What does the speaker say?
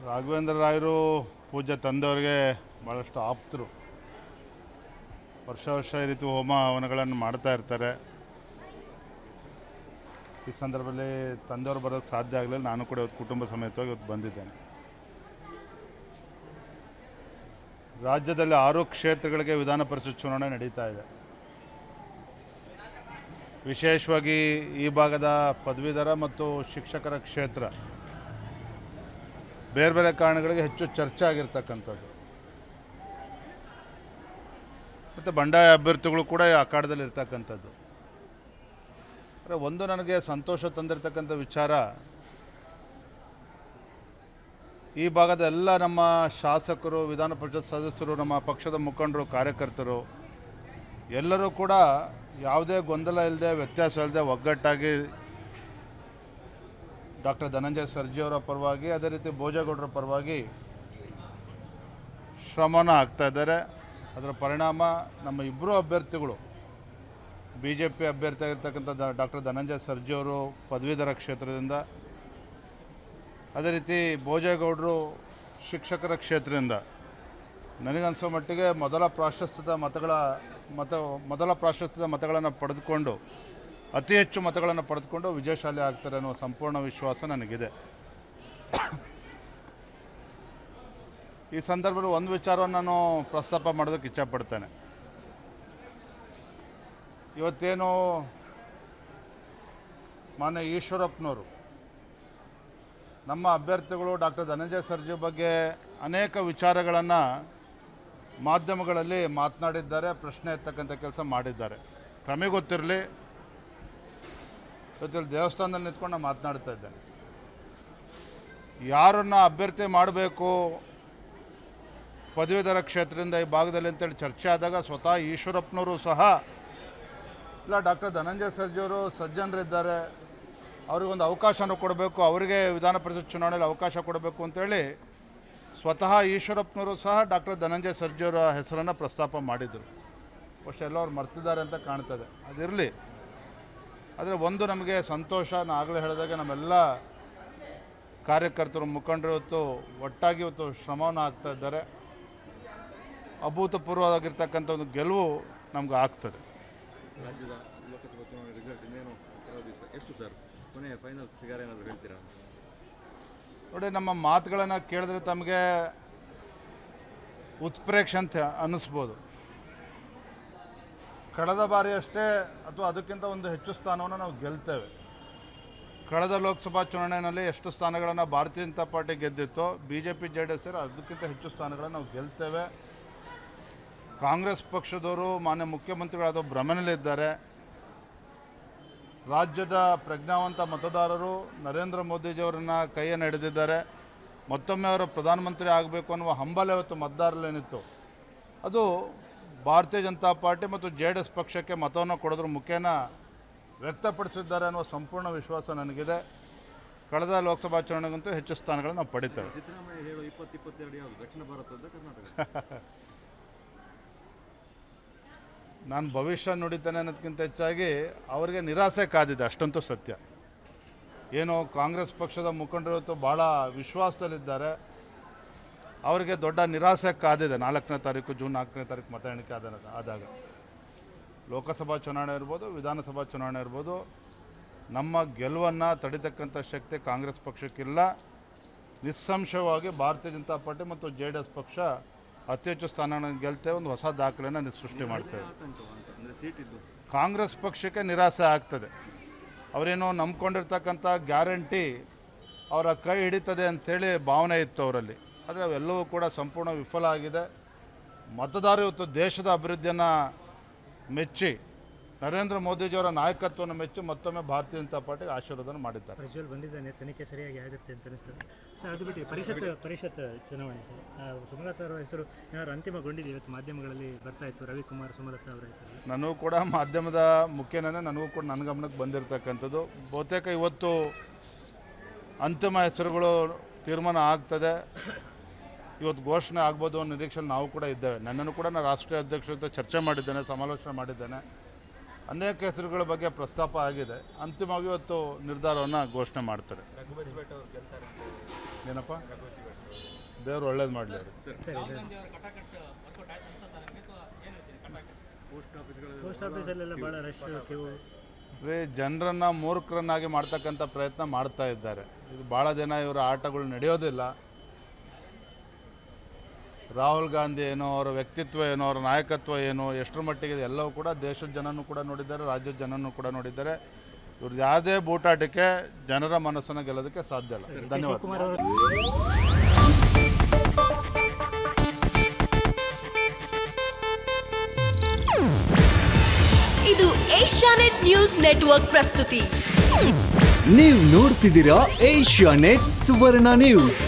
ರಾಘವೇಂದ್ರ ರಾಯರು ಪೂಜ್ಯ ತಂದೆಯವರಿಗೆ ಭಾಳಷ್ಟು ಆಪ್ತರು. ವರ್ಷ ಈ ರೀತಿ ಹೋಮ ಹವನಗಳನ್ನು ಮಾಡ್ತಾ ಇರ್ತಾರೆ. ಈ ಸಂದರ್ಭದಲ್ಲಿ ತಂದೆಯವರು ಬರೋಕ್ಕೆ ಸಾಧ್ಯ ಆಗಲಿಲ್ಲ. ನಾನು ಕೂಡ ಇವತ್ತು ಕುಟುಂಬ ಸಮೇತವಾಗಿ ಇವತ್ತು ಬಂದಿದ್ದೇನೆ. ರಾಜ್ಯದಲ್ಲಿ 6 ಕ್ಷೇತ್ರಗಳಿಗೆ ವಿಧಾನ ಪರಿಷತ್ ಚುನಾವಣೆ ನಡೀತಾ ಇದೆ. ವಿಶೇಷವಾಗಿ ಈ ಭಾಗದ ಪದವೀಧರ ಮತ್ತು ಶಿಕ್ಷಕರ ಕ್ಷೇತ್ರ ಬೇರೆ ಬೇರೆ ಕಾರಣಗಳಿಗೆ ಹೆಚ್ಚು ಚರ್ಚೆ ಆಗಿರ್ತಕ್ಕಂಥದ್ದು. ಮತ್ತು ಬಂಡಾಯ ಅಭ್ಯರ್ಥಿಗಳು ಕೂಡ ಈ ಅಖಾಡದಲ್ಲಿ ಇರ್ತಕ್ಕಂಥದ್ದು. ಅಂದರೆ ಒಂದು ನನಗೆ ಸಂತೋಷ ತಂದಿರತಕ್ಕಂಥ ವಿಚಾರ, ಈ ಭಾಗದ ಎಲ್ಲ ನಮ್ಮ ಶಾಸಕರು, ವಿಧಾನ ಪರಿಷತ್ ಸದಸ್ಯರು, ನಮ್ಮ ಪಕ್ಷದ ಮುಖಂಡರು, ಕಾರ್ಯಕರ್ತರು ಎಲ್ಲರೂ ಕೂಡ ಯಾವುದೇ ಗೊಂದಲ ಇಲ್ಲದೆ, ವ್ಯತ್ಯಾಸ ಇಲ್ಲದೆ ಒಗ್ಗಟ್ಟಾಗಿ ಡಾಕ್ಟರ್ ಧನಂಜಯ ಸರ್ಜಿಯವರ ಪರವಾಗಿ, ಅದೇ ರೀತಿ ಭೋಜೇಗೌಡರ ಪರವಾಗಿ ಶ್ರಮನ ಹಾಕ್ತಾ ಇದ್ದಾರೆ. ಅದರ ಪರಿಣಾಮ ನಮ್ಮ ಇಬ್ಬರು ಅಭ್ಯರ್ಥಿಗಳು, BJP ಅಭ್ಯರ್ಥಿ ಆಗಿರ್ತಕ್ಕಂಥ ಡಾಕ್ಟರ್ ಧನಂಜಯ ಸರ್ಜಿಯವರು ಪದವೀಧರ ಕ್ಷೇತ್ರದಿಂದ, ಅದೇ ರೀತಿ ಭೋಜೇಗೌಡರು ಶಿಕ್ಷಕರ ಕ್ಷೇತ್ರದಿಂದ, ನನಗನ್ಸೋ ಮಟ್ಟಿಗೆ ಮೊದಲ ಪ್ರಾಶಸ್ತ್ಯದ ಮತಗಳನ್ನು ಪಡೆದುಕೊಂಡು, ಅತಿ ಹೆಚ್ಚು ಮತಗಳನ್ನು ಪಡೆದುಕೊಂಡು ವಿಜಯಶಾಲಿ ಆಗ್ತಾರೆ ಅನ್ನೋ ಸಂಪೂರ್ಣ ವಿಶ್ವಾಸ ನನಗಿದೆ. ಈ ಸಂದರ್ಭದಲ್ಲಿ ಒಂದು ವಿಚಾರವನ್ನು ನಾನು ಪ್ರಸ್ತಾಪ ಮಾಡೋದಕ್ಕೆ ಇಚ್ಛಪಡ್ತೇನೆ. ಇವತ್ತೇನು ಮಾನ್ಯ ಈಶ್ವರಪ್ಪನವರು ನಮ್ಮ ಅಭ್ಯರ್ಥಿಗಳು ಡಾಕ್ಟರ್ ಧನಂಜಯ ಸರ್ಜಿ ಬಗ್ಗೆ ಅನೇಕ ವಿಚಾರಗಳನ್ನು ಮಾಧ್ಯಮಗಳಲ್ಲಿ ಮಾತನಾಡಿದ್ದಾರೆ, ಪ್ರಶ್ನೆ ಎತ್ತಕ್ಕಂಥ ಕೆಲಸ ಮಾಡಿದ್ದಾರೆ. ತಮಗೆ ಗೊತ್ತಿರಲಿ, ಇವತ್ತು ದೇವಸ್ಥಾನದಲ್ಲಿ ನಿಂತ್ಕೊಂಡು ನಾನು ಮಾತನಾಡ್ತಾ ಇದ್ದೇನೆ. ಯಾರನ್ನು ಅಭ್ಯರ್ಥಿ ಮಾಡಬೇಕು ಪದವೀಧರ ಕ್ಷೇತ್ರದಿಂದ ಈ ಭಾಗದಲ್ಲಿ ಅಂತೇಳಿ ಚರ್ಚೆ ಆದಾಗ ಸ್ವತಃ ಈಶ್ವರಪ್ಪನವರು ಸಹ ಇಲ್ಲ, ಡಾಕ್ಟರ್ ಧನಂಜಯ ಸರ್ಜಿಯವರು ಸಜ್ಜನರಿದ್ದಾರೆ, ಅವ್ರಿಗೊಂದು ಅವಕಾಶನೂ ಕೊಡಬೇಕು, ಅವರಿಗೆ ವಿಧಾನ ಪರಿಷತ್ ಚುನಾವಣೆಯಲ್ಲಿ ಅವಕಾಶ ಕೊಡಬೇಕು ಅಂತೇಳಿ ಸ್ವತಃ ಈಶ್ವರಪ್ಪನವರು ಸಹ ಡಾಕ್ಟರ್ ಧನಂಜಯ ಸರ್ಜಿಯವರ ಹೆಸರನ್ನು ಪ್ರಸ್ತಾಪ ಮಾಡಿದರು. ಬಹುಶಃ ಎಲ್ಲ ಅವ್ರು ಮರ್ತಿದ್ದಾರೆ ಅಂತ ಕಾಣ್ತದೆ. ಅದಿರಲಿ. ಆದರೆ ಒಂದು ನಮಗೆ ಸಂತೋಷ, ನಾನು ಆಗಲೇ ಹೇಳಿದಾಗ ನಮ್ಮೆಲ್ಲ ಕಾರ್ಯಕರ್ತರು, ಮುಖಂಡರು ಇವತ್ತು ಒಟ್ಟಾಗಿ ಇವತ್ತು ಶ್ರಮವನ್ನು ಹಾಕ್ತಾ ಇದ್ದಾರೆ. ಅಭೂತಪೂರ್ವವಾಗಿರ್ತಕ್ಕಂಥ ಒಂದು ಗೆಲುವು ನಮ್ಗೆ ಆಗ್ತದೆ. ರಾಜ್ಯದ ಲೋಕಸಭಾ ಚುನಾವಣೆ ರಿಸಲ್ಟ್ ಇನ್ನೇನು ಕೆಲವು ದಿವಸ, ಎಷ್ಟು ಸರ್ ಕೊನೆಯ ಫೈನಲ್ ಫಿಗರ್ ಏನಾದರೂ ಹೇಳ್ತೀರಾ? ನೋಡಿ, ನಮ್ಮ ಮಾತುಗಳನ್ನು ಕೇಳಿದ್ರೆ ತಮಗೆ ಉತ್ಪ್ರೇಕ್ಷೆ ಅಂತ ಅನ್ನಿಸ್ಬೋದು. ಕಳೆದ ಬಾರಿ ಅಷ್ಟೇ ಅಥವಾ ಅದಕ್ಕಿಂತ ಒಂದು ಹೆಚ್ಚು ಸ್ಥಾನವನ್ನು ನಾವು ಗೆಲ್ತೇವೆ. ಕಳೆದ ಲೋಕಸಭಾ ಚುನಾವಣೆಯಲ್ಲಿ ಎಷ್ಟು ಸ್ಥಾನಗಳನ್ನು ಭಾರತೀಯ ಜನತಾ ಪಾರ್ಟಿ ಗೆದ್ದಿತ್ತೋ, BJP JDS ಅದಕ್ಕಿಂತ ಹೆಚ್ಚು ಸ್ಥಾನಗಳನ್ನು ನಾವು ಗೆಲ್ತೇವೆ. ಕಾಂಗ್ರೆಸ್ ಪಕ್ಷದವರು ಮಾನ್ಯ ಮುಖ್ಯಮಂತ್ರಿಗಳಾದ ಭ್ರಮಣೆಯಲ್ಲಿದ್ದಾರೆ. ರಾಜ್ಯದ ಪ್ರಜ್ಞಾವಂತ ಮತದಾರರು ನರೇಂದ್ರ ಮೋದಿಜಿಯವರನ್ನು ಕೈಯನ್ನು ಹಿಡಿದಿದ್ದಾರೆ. ಮತ್ತೊಮ್ಮೆ ಅವರು ಪ್ರಧಾನಮಂತ್ರಿ ಆಗಬೇಕು ಅನ್ನುವ ಹಂಬಲ ಇವತ್ತು ಮತದಾರರಲ್ಲೇನಿತ್ತು, ಅದು ಭಾರತೀಯ ಜನತಾ ಪಾರ್ಟಿ ಮತ್ತು JDS ಪಕ್ಷಕ್ಕೆ ಮತವನ್ನು ಕೊಡೋದ್ರ ಮುಖೇನ ವ್ಯಕ್ತಪಡಿಸಿದ್ದಾರೆ ಅನ್ನುವ ಸಂಪೂರ್ಣ ವಿಶ್ವಾಸ ನನಗಿದೆ. ಕಳೆದ ಲೋಕಸಭಾ ಚುನಾವಣೆಗಂತೂ ಹೆಚ್ಚು ಸ್ಥಾನಗಳನ್ನು ನಾವು ಪಡಿತೇವೆ. ಸಿದ್ದರಾಮಯ್ಯ ಹೇಳೋ 2022 ಯಾವುದು, ದಕ್ಷಿಣ ಭಾರತದ ಕರ್ನಾಟಕ? ನಾನು ಭವಿಷ್ಯ ನುಡಿತೇನೆ ಅನ್ನೋದಕ್ಕಿಂತ ಹೆಚ್ಚಾಗಿ ಅವರಿಗೆ ನಿರಾಸೆ ಕಾದಿದೆ, ಅಷ್ಟಂತೂ ಸತ್ಯ. ಏನು ಕಾಂಗ್ರೆಸ್ ಪಕ್ಷದ ಮುಖಂಡರು ಇವತ್ತು ಭಾಳ ವಿಶ್ವಾಸದಲ್ಲಿದ್ದಾರೆ, ಅವರಿಗೆ ದೊಡ್ಡ ನಿರಾಸೆ ಕಾದಿದೆ. 4ನೇ ತಾರೀಕು, ಜೂನ್ 4ನೇ ತಾರೀಕು ಮತ ಎಣಿಕೆ ಆದಾಗ ಲೋಕಸಭಾ ಚುನಾವಣೆ ಇರ್ಬೋದು, ವಿಧಾನಸಭಾ ಚುನಾವಣೆ ಇರ್ಬೋದು, ನಮ್ಮ ಗೆಲುವನ್ನು ತಡಿತಕ್ಕಂಥ ಶಕ್ತಿ ಕಾಂಗ್ರೆಸ್ ಪಕ್ಷಕ್ಕಿಲ್ಲ. ನಿಸ್ಸಂಶಯವಾಗಿ ಭಾರತೀಯ ಜನತಾ ಪಾರ್ಟಿ ಮತ್ತು JDS ಪಕ್ಷ ಅತಿ ಹೆಚ್ಚು ಸ್ಥಾನಗಳನ್ನು ಗೆಲ್ತೇವೆ, ಒಂದು ಹೊಸ ದಾಖಲೆಯನ್ನು ಸೃಷ್ಟಿ ಮಾಡ್ತೇವೆ. ಕಾಂಗ್ರೆಸ್ ಪಕ್ಷಕ್ಕೆ ನಿರಾಸೆ ಆಗ್ತದೆ. ಅವರೇನೋ ನಂಬ್ಕೊಂಡಿರ್ತಕ್ಕಂಥ ಗ್ಯಾರಂಟಿ ಅವರ ಕೈ ಹಿಡಿತದೆ ಅಂಥೇಳಿ ಭಾವನೆ ಇತ್ತು ಅವರಲ್ಲಿ. ಆದರೆ ಅವೆಲ್ಲವೂ ಕೂಡ ಸಂಪೂರ್ಣ ವಿಫಲ ಆಗಿದೆ. ಮತದಾರರು ಇವತ್ತು ದೇಶದ ಅಭಿವೃದ್ಧಿಯನ್ನು ಮೆಚ್ಚಿ, ನರೇಂದ್ರ ಮೋದಿಜಿಯವರ ನಾಯಕತ್ವವನ್ನು ಮೆಚ್ಚಿ ಮತ್ತೊಮ್ಮೆ ಭಾರತೀಯ ಜನತಾ ಪಾರ್ಟಿಗೆ ಆಶೀರ್ವಾದ ಮಾಡಿದ್ದಾರೆ. ಪ್ರಜ್ವಲ್ ಬಂದಿದ್ದಾನೆ, ತನಿಖೆ ಸರಿಯಾಗಿ ಆಗುತ್ತೆ ಅಂತ ಅನಿಸ್ತದೆ ಸರ್. ಅದು ಬಿಟ್ಟು ಪರಿಷತ್ ಚುನಾವಣೆ ಸರ್, ಸುಮಲತಾ ಅವರ ಹೆಸರು ಏನಾದ್ರು ಅಂತಿಮಗೊಂಡಿದೆ? ಇವತ್ತು ಮಾಧ್ಯಮಗಳಲ್ಲಿ ಬರ್ತಾ ಇತ್ತು ರವಿಕುಮಾರ್ ಸುಮಲತಾ ಅವರ ಹೆಸರು. ನನಗೂ ಕೂಡ ಮಾಧ್ಯಮದ ಮುಖೇನೇ ನನಗೂ ಕೂಡ ನನ್ನ ಗಮನಕ್ಕೆ ಬಂದಿರತಕ್ಕಂಥದ್ದು. ಬಹುತೇಕ ಇವತ್ತು ಅಂತಿಮ ಹೆಸರುಗಳು ತೀರ್ಮಾನ ಆಗ್ತದೆ, ಇವತ್ತು ಘೋಷಣೆ ಆಗ್ಬೋದು ಅನ್ನೋ ನಿರೀಕ್ಷೆಯಲ್ಲಿ ನಾವು ಕೂಡ ಇದ್ದೇವೆ. ನನ್ನನ್ನು ಕೂಡ ನಾನು ರಾಷ್ಟ್ರೀಯ ಅಧ್ಯಕ್ಷರ ಜೊತೆ ಚರ್ಚೆ ಮಾಡಿದ್ದೇನೆ, ಸಮಾಲೋಚನೆ ಮಾಡಿದ್ದೇನೆ. ಅನೇಕ ಹೆಸರುಗಳ ಬಗ್ಗೆ ಪ್ರಸ್ತಾಪ ಆಗಿದೆ. ಅಂತಿಮವಾಗಿ ಇವತ್ತು ನಿರ್ಧಾರವನ್ನು ಘೋಷಣೆ ಮಾಡ್ತಾರೆ. ಏನಪ್ಪ ದೇವ್ರು ಒಳ್ಳೇದು ಮಾಡಲಿ ಅವ್ರಿಗೆ. ಸರಿ ಪೋಸ್ಟ್ ಆಫೀಸಲ್ಲೆಲ್ಲ ಭಾಳ ರಶ್ ಕ್ಯೂ. ಜನರನ್ನು ಮೂರ್ಖರನ್ನಾಗಿ ಮಾಡ್ತಕ್ಕಂಥ ಪ್ರಯತ್ನ ಮಾಡ್ತಾ ಇದ್ದಾರೆ. ಇದು ಭಾಳ ದಿನ ಇವರ ಆಟಗಳು ನಡೆಯೋದಿಲ್ಲ. ರಾಹುಲ್ ಗಾಂಧಿ ಏನೋ, ಅವರ ವ್ಯಕ್ತಿತ್ವ ಏನೋ, ಅವರ ನಾಯಕತ್ವ ಏನೋ, ಎಷ್ಟರ ಮಟ್ಟಿಗೆ ಎಲ್ಲವೂ ಕೂಡ ದೇಶದ ಜನನೂ ಕೂಡ ನೋಡಿದ್ದಾರೆ, ರಾಜ್ಯದ ಜನನೂ ಕೂಡ ನೋಡಿದ್ದಾರೆ. ಇವ್ರದ್ದು ಯಾವುದೇ ಬೂಟಾಟಕ್ಕೆ ಜನರ ಮನಸ್ಸನ್ನು ಗೆಲ್ಲೋದಕ್ಕೆ ಸಾಧ್ಯ ಇಲ್ಲ. ಧನ್ಯವಾದ. ಕುಮಾರ್ ಅವರು ಇದು ಏಷ್ಯಾನೆಟ್ ನ್ಯೂಸ್ ನೆಟ್ವರ್ಕ್ ಪ್ರಸ್ತುತಿ. ನೀವು ನೋಡ್ತಿದ್ದೀರಾ ಏಷ್ಯಾನೆಟ್ ಸುವರ್ಣ ನ್ಯೂಸ್.